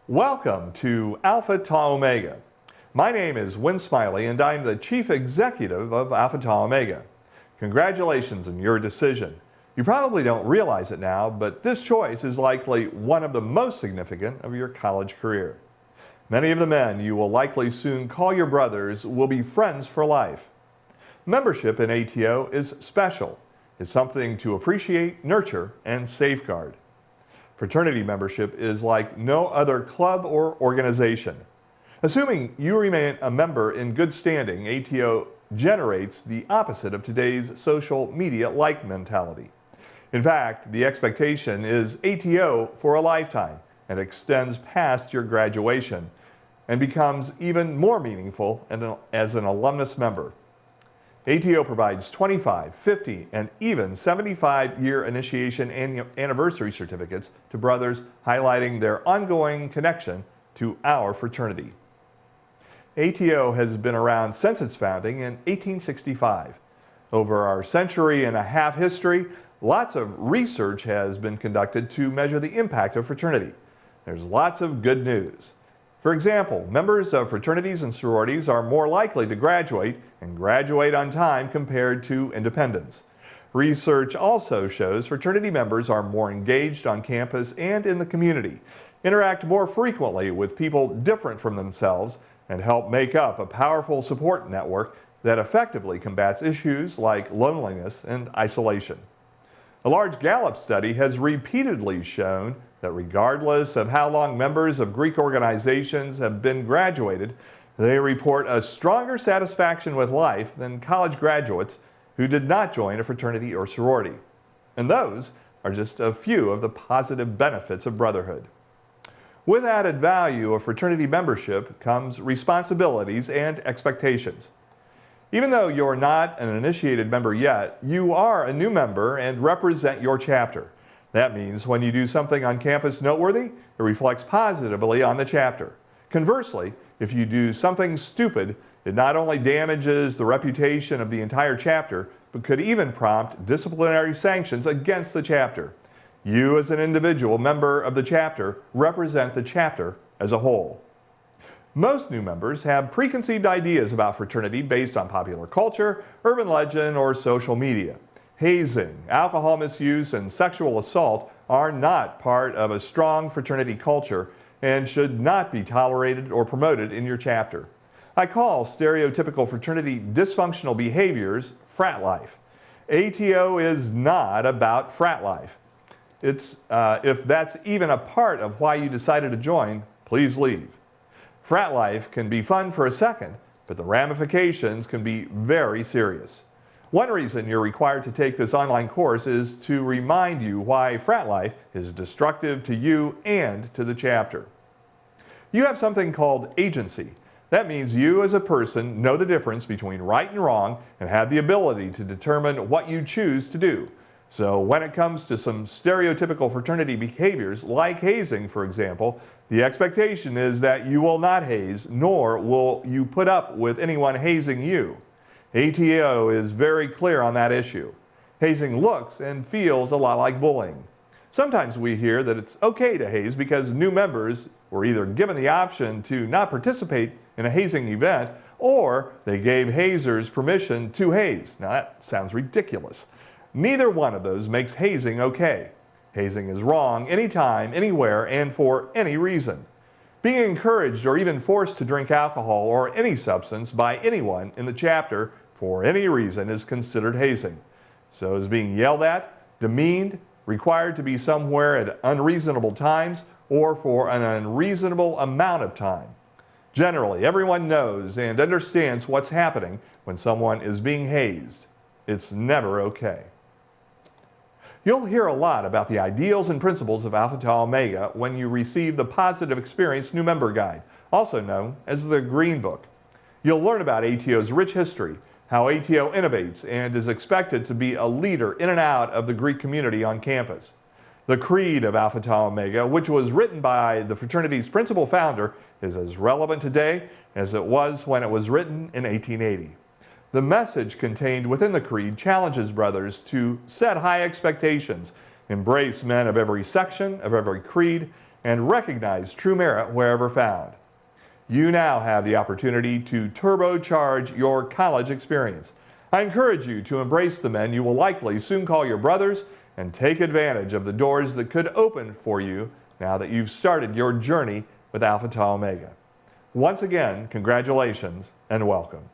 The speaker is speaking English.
Welcome to Alpha Tau Omega. My name is Win Smiley and I'm the Chief Executive of Alpha Tau Omega. Congratulations on your decision. You probably don't realize it now, but this choice is likely one of the most significant of your college career. Many of the men you will likely soon call your brothers will be friends for life. Membership in ATO is special. It's something to appreciate, nurture, and safeguard. Fraternity membership is like no other club or organization. Assuming you remain a member in good standing, ATO generates the opposite of today's social media-like mentality. In fact, the expectation is ATO for a lifetime and extends past your graduation and becomes even more meaningful as an alumnus member. ATO provides 25, 50, and even 75-year initiation anniversary certificates to brothers highlighting their ongoing connection to our fraternity. ATO has been around since its founding in 1865. Over our century-and-a-half history, lots of research has been conducted to measure the impact of fraternity. There's lots of good news. For example, members of fraternities and sororities are more likely to graduate and graduate on time compared to independents. Research also shows fraternity members are more engaged on campus and in the community, interact more frequently with people different from themselves, and help make up a powerful support network that effectively combats issues like loneliness and isolation. A large Gallup study has repeatedly shown that regardless of how long members of Greek organizations have been graduated, they report a stronger satisfaction with life than college graduates who did not join a fraternity or sorority. And those are just a few of the positive benefits of brotherhood. With added value of fraternity membership comes responsibilities and expectations. Even though you're not an initiated member yet, you are a new member and represent your chapter. That means when you do something on campus noteworthy, it reflects positively on the chapter. Conversely, if you do something stupid, it not only damages the reputation of the entire chapter, but could even prompt disciplinary sanctions against the chapter. You as an individual member of the chapter represent the chapter as a whole. Most new members have preconceived ideas about fraternity based on popular culture, urban legend, or social media. Hazing, alcohol misuse, and sexual assault are not part of a strong fraternity culture and should not be tolerated or promoted in your chapter. I call stereotypical fraternity dysfunctional behaviors frat life. ATO is not about frat life. If that's even a part of why you decided to join, please leave. Frat life can be fun for a second, but the ramifications can be very serious. One reason you're required to take this online course is to remind you why frat life is destructive to you and to the chapter. You have something called agency. That means you as a person know the difference between right and wrong and have the ability to determine what you choose to do. So when it comes to some stereotypical fraternity behaviors, like hazing, for example, the expectation is that you will not haze, nor will you put up with anyone hazing you. ATO is very clear on that issue. Hazing looks and feels a lot like bullying. Sometimes we hear that it's okay to haze because new members were either given the option to not participate in a hazing event or they gave hazers permission to haze. Now that sounds ridiculous. Neither one of those makes hazing okay. Hazing is wrong anytime, anywhere, and for any reason. Being encouraged or even forced to drink alcohol or any substance by anyone in the chapter for any reason is considered hazing. So is being yelled at, demeaned, required to be somewhere at unreasonable times, or for an unreasonable amount of time. Generally, everyone knows and understands what's happening when someone is being hazed. It's never okay. You'll hear a lot about the ideals and principles of Alpha Tau Omega when you receive the Positive Experience New Member Guide, also known as the Green Book. You'll learn about ATO's rich history, how ATO innovates and is expected to be a leader in and out of the Greek community on campus. The creed of Alpha Tau Omega, which was written by the fraternity's principal founder, is as relevant today as it was when it was written in 1880. The message contained within the creed challenges brothers to set high expectations, embrace men of every section, of every creed, and recognize true merit wherever found. You now have the opportunity to turbocharge your college experience. I encourage you to embrace the men you will likely soon call your brothers and take advantage of the doors that could open for you now that you've started your journey with Alpha Tau Omega. Once again, congratulations and welcome.